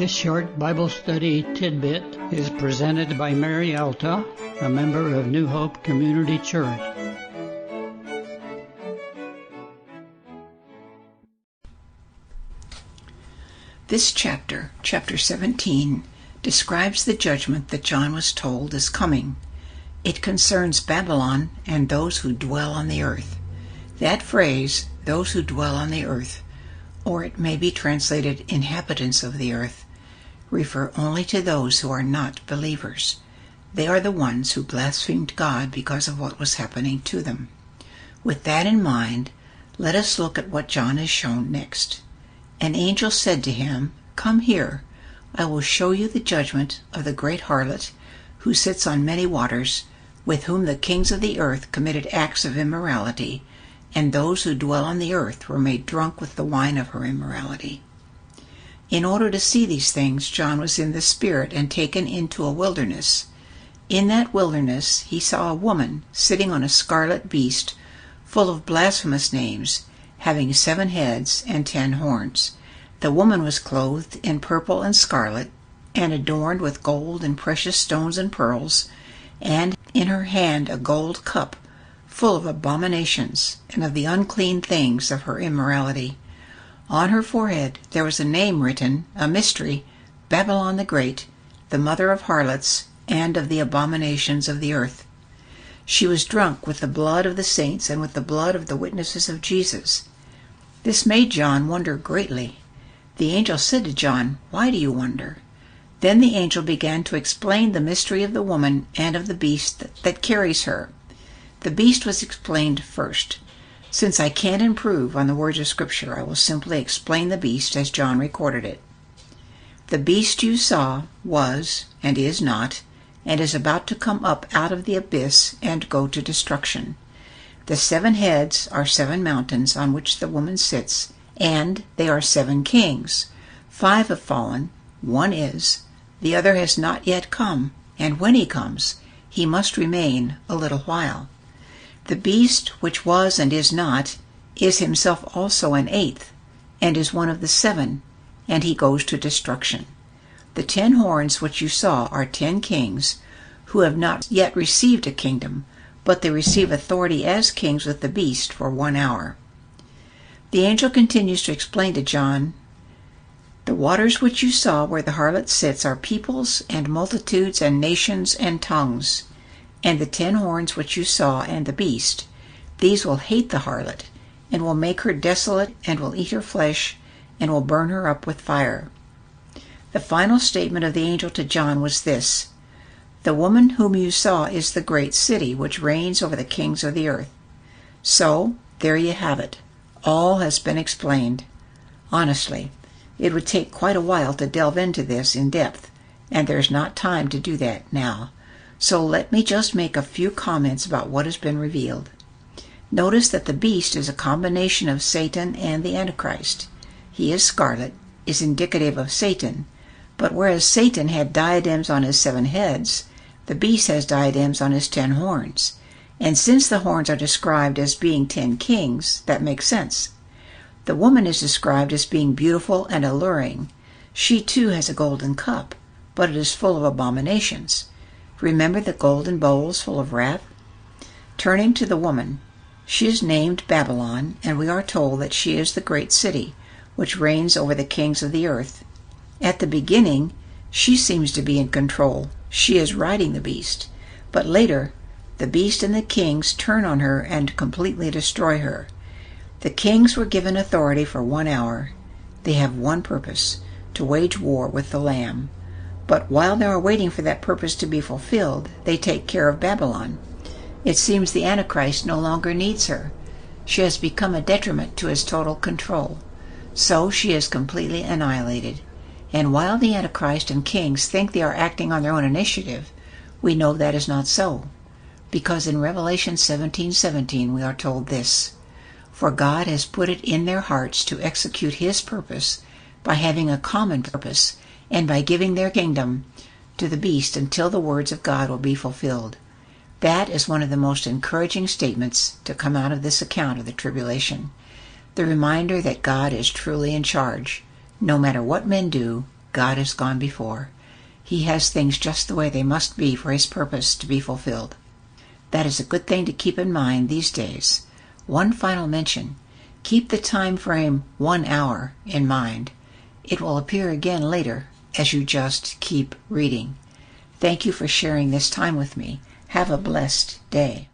This short Bible study tidbit is presented by Mary Alta, a member of New Hope Community Church. This chapter, chapter 17, describes the judgment that John was told is coming. It concerns Babylon and those who dwell on the earth. That phrase, those who dwell on the earth, or it may be translated inhabitants of the earth, refer only to those who are not believers. They are the ones who blasphemed God because of what was happening to them. With that in mind, let us look at what John is shown next. An angel said to him, "Come here, I will show you the judgment of the great harlot, who sits on many waters, with whom the kings of the earth committed acts of immorality, and those who dwell on the earth were made drunk with the wine of her immorality." In order to see these things, John was in the Spirit and taken into a wilderness. In that wilderness he saw a woman sitting on a scarlet beast, full of blasphemous names, having 7 heads and 10 horns. The woman was clothed in purple and scarlet, and adorned with gold and precious stones and pearls, and in her hand a gold cup, full of abominations and of the unclean things of her immorality. On her forehead there was a name written, a mystery, Babylon the Great, the mother of harlots and of the abominations of the earth. She was drunk with the blood of the saints and with the blood of the witnesses of Jesus. This made John wonder greatly. The angel said to John, "Why do you wonder?" Then the angel began to explain the mystery of the woman and of the beast that carries her. The beast was explained first. Since I can't improve on the words of Scripture, I will simply explain the beast as John recorded it. The beast you saw was, and is not, and is about to come up out of the abyss and go to destruction. The 7 heads are 7 mountains on which the woman sits, and they are 7 kings. 5 have fallen, 1 is, the other has not yet come, and when he comes, he must remain a little while. The beast which was and is not is himself also an 8th, and is one of the 7, and he goes to destruction. The 10 horns which you saw are 10 kings, who have not yet received a kingdom, but they receive authority as kings with the beast for 1 hour. The angel continues to explain to John, "The waters which you saw where the harlot sits are peoples and multitudes and nations and tongues. And the 10 horns which you saw and the beast, these will hate the harlot, and will make her desolate, and will eat her flesh, and will burn her up with fire." The final statement of the angel to John was this: "The woman whom you saw is the great city, which reigns over the kings of the earth." So, there you have it. All has been explained. Honestly, it would take quite a while to delve into this in depth, and there's not time to do that now. So let me just make a few comments about what has been revealed. Notice that the beast is a combination of Satan and the Antichrist. He is scarlet, is indicative of Satan, but whereas Satan had diadems on his 7 heads, the beast has diadems on his 10 horns. And since the horns are described as being 10 kings, that makes sense. The woman is described as being beautiful and alluring. She too has a golden cup, but it is full of abominations. Remember the golden bowls full of wrath? Turning to the woman, she is named Babylon, and we are told that she is the great city, which reigns over the kings of the earth. At the beginning, she seems to be in control. She is riding the beast. But later, the beast and the kings turn on her and completely destroy her. The kings were given authority for 1 hour. They have one purpose, to wage war with the Lamb. But while they are waiting for that purpose to be fulfilled, they take care of Babylon. It seems the Antichrist no longer needs her. She has become a detriment to his total control. So she is completely annihilated. And while the Antichrist and kings think they are acting on their own initiative, we know that is not so. Because in Revelation 17:17 we are told this: "For God has put it in their hearts to execute his purpose by having a common purpose, and by giving their kingdom to the beast until the words of God will be fulfilled." That is one of the most encouraging statements to come out of this account of the tribulation. The reminder that God is truly in charge. No matter what men do, God has gone before. He has things just the way they must be for His purpose to be fulfilled. That is a good thing to keep in mind these days. One final mention. Keep the time frame 1 hour in mind. It will appear again later as you just keep reading. Thank you for sharing this time with me. Have a blessed day.